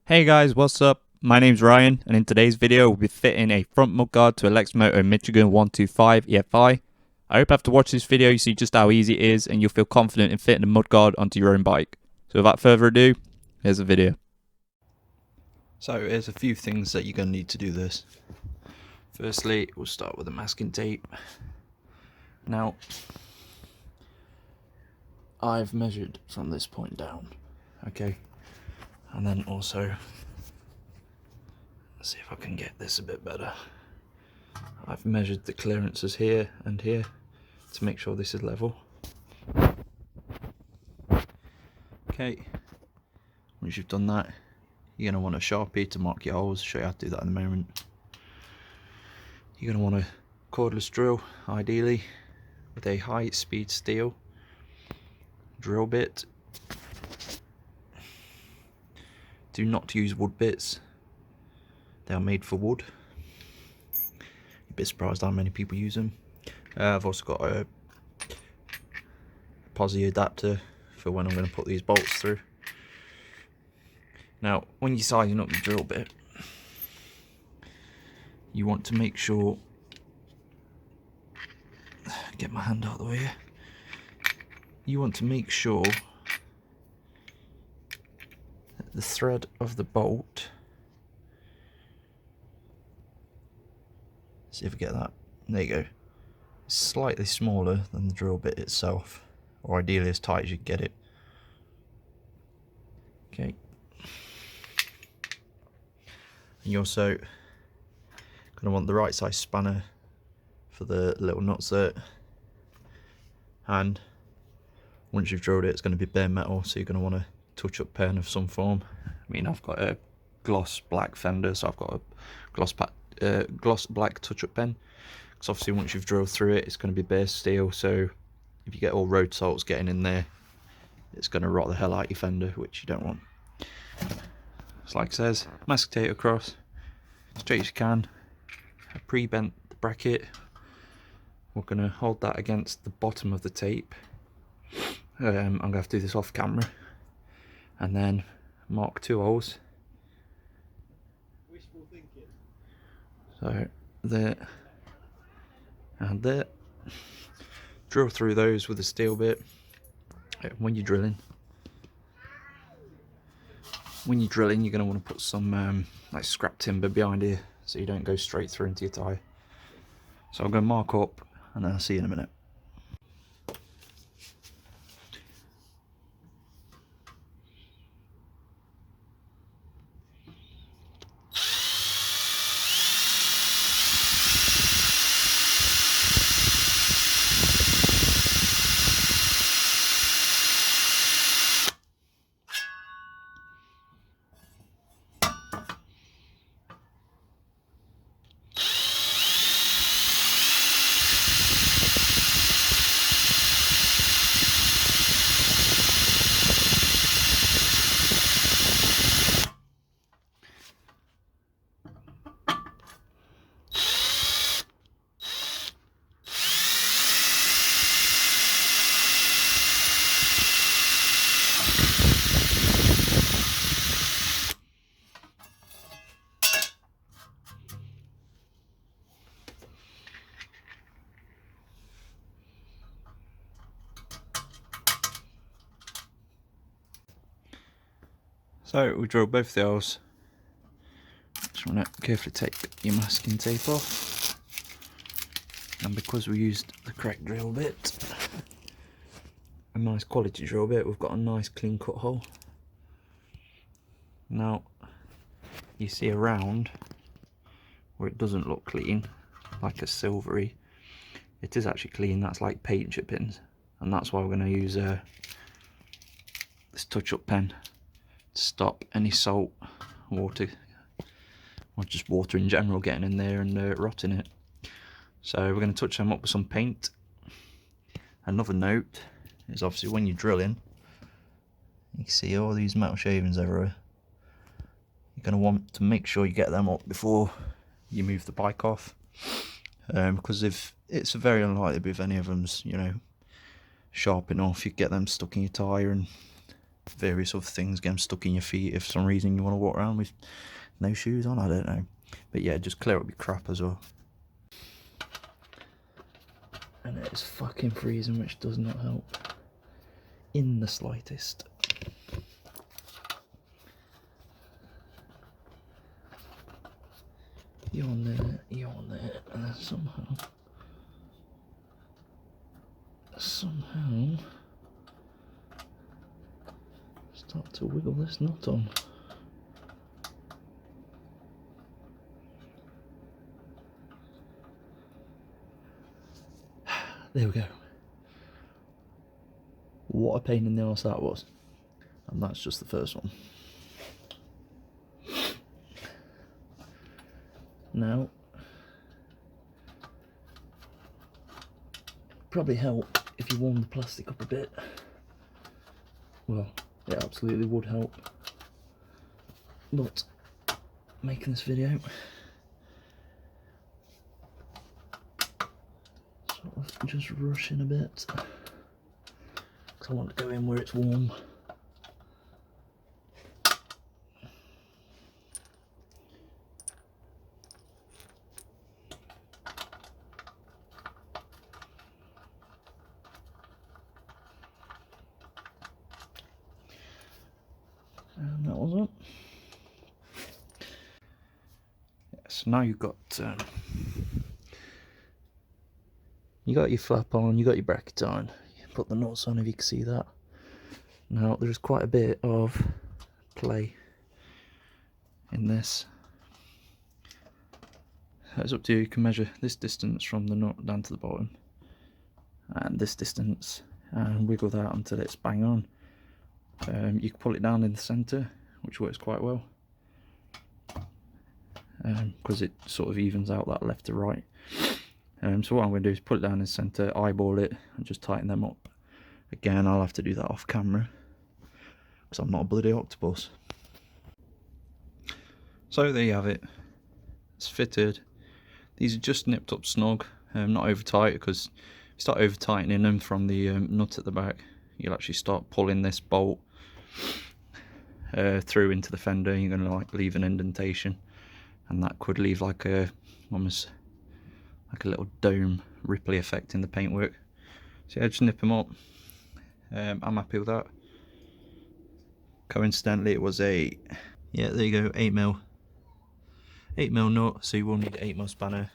Hey guys, what's up? My name's Ryan, and in today's video we'll be fitting a front mudguard to a Lexmoto Michigan 125 EFI. I hope after watching this video you see just how easy it is and you'll feel confident in fitting a mudguard onto your own bike. So without further ado, here's the video. So here's a few things that you're going to need to do this. Firstly, we'll start with the masking tape. Now, I've measured from this point down, okay? And then also, let's see if I can get this a bit better. I've measured the clearances here and here to make sure this is level. Okay, once you've done that, you're going to want a Sharpie to mark your holes. I'll show you how to do that in a moment. You're going to want a cordless drill, ideally, with a high speed steel drill bit. Do not use wood bits, they are made for wood. You'd be a bit surprised how many people use them. I've also got a posi adapter for when I'm going to put these bolts through. Now, when you're sizing up the drill bit, you want to make sure, get my hand out of the way here, you want to make sure that the thread of the bolt, see if we get that, there you go, is slightly smaller than the drill bit itself, or ideally as tight as you can get it. Okay. And you also going to want the right size spanner for the little nuts there, and once you've drilled it, it's going to be bare metal, so you're going to want a touch-up pen of some form. I mean, I've got a gloss black Fender, so I've got a gloss black touch-up pen, because obviously once you've drilled through it, it's going to be bare steel, so if you get all road salts getting in there, it's going to rot the hell out your Fender, which you don't want. So like it says, mask tape across, straight as you can. I pre-bent the bracket. We're going to hold that against the bottom of the tape. I'm going to have to do this off camera. And then mark 2 holes. Wishful thinking. So there and there. Drill through those with a steel bit. When you're drilling, you're going to want to put some like scrap timber behind here, so you don't go straight through into your tyre. So I'm going to mark up, and then I'll see you in a minute. So we drilled both the holes. Just want to carefully take your masking tape off, and because we used the correct drill bit, a nice quality drill bit, we've got a nice clean cut hole. Now you see around where it doesn't look clean, like a silvery, it is actually clean. That's like paint chippings, and that's why we're going to use this touch-up pen to stop any salt, water, or just water in general getting in there and rotting it. So we're going to touch them up with some paint. Another note is obviously when you're drilling, you can see all these metal shavings everywhere. You're going to want to make sure you get them up before you move the bike off, because if it's very unlikely if any of them's, you know, sharp enough, you get them stuck in your tyre and various other things, get them stuck in your feet if for some reason you want to walk around with no shoes on, I don't know. But yeah, just clear up your crap as well. And it's fucking freezing, which does not help in the slightest. You're on there, and then somehow start to wiggle this nut on. There we go. What a pain in the arse that was. And that's just the first one. Now, probably help if you warm the plastic up a bit. Well, it absolutely would help. But making this video, sort of just rushing a bit, because I want to go in where it's warm. And that was it. So now you've got your flap on, you got your bracket on, you put the nuts on if you can see that. Now there's quite a bit of play in this. It's up to you. You can measure this distance from the nut down to the bottom and this distance and wiggle that until it's bang on. You can pull it down in the centre, which works quite well, because it sort of evens out that left to right. So what I'm going to do is put it down in the centre, eyeball it, and just tighten them up. Again, I'll have to do that off camera, because I'm not a bloody octopus. So there you have it. It's fitted. These are just nipped up snug, not over tight, because if you start over tightening them from the nut at the back, you'll actually start pulling this bolt through into the fender. You're going to like leave an indentation, and that could leave like a almost like a little dome ripply effect in the paintwork. So yeah, just nip them up. I'm happy with that. Coincidentally, it was a, yeah, there you go, 8mm nut, so you will need an 8mm spanner.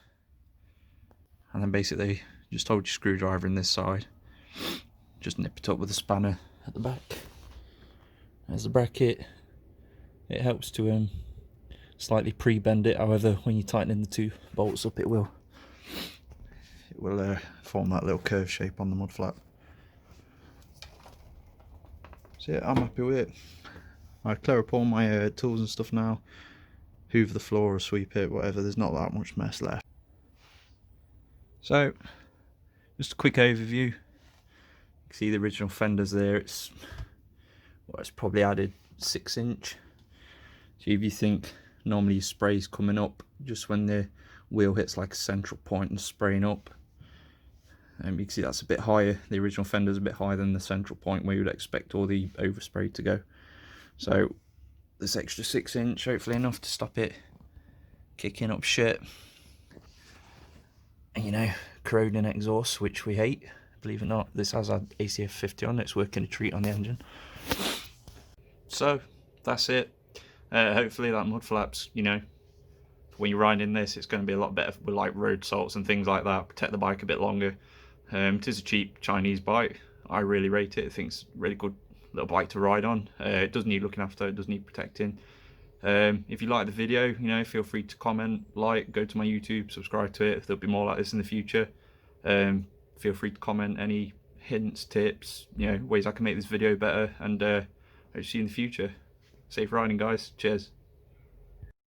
And then basically just hold your screwdriver in this side, just nip it up with a spanner at the back. There's the bracket. It helps to slightly pre-bend it, however when you tighten the two bolts up it will form that little curve shape on the mud flap. So yeah, I'm happy with it. I clear up all my tools and stuff now, hoover the floor or sweep it, whatever. There's not that much mess left. So just a quick overview. You can see the original fenders there. It's probably added 6-inch. So if you think normally your spray's coming up just when the wheel hits like a central point and spraying up, you can see that's a bit higher. The original fender's a bit higher than the central point where you would expect all the overspray to go. So this extra 6-inch, hopefully enough to stop it kicking up shit, and, you know, corroding exhaust, which we hate. Believe it or not, this has had ACF 50 on it. It's working a treat on the engine. So that's it. Hopefully that mud flaps, you know, when you're riding this, it's going to be a lot better with like road salts and things like that. Protect the bike a bit longer. It is a cheap Chinese bike. I really rate it. I think it's a really good little bike to ride on. It does need looking after. It does need protecting. If you like the video, you know, feel free to comment, like, go to my YouTube, subscribe to it if there'll be more like this in the future. Feel free to comment any hints, tips, you know, ways I can make this video better, and hope to see you in the future. Safe riding, guys. Cheers.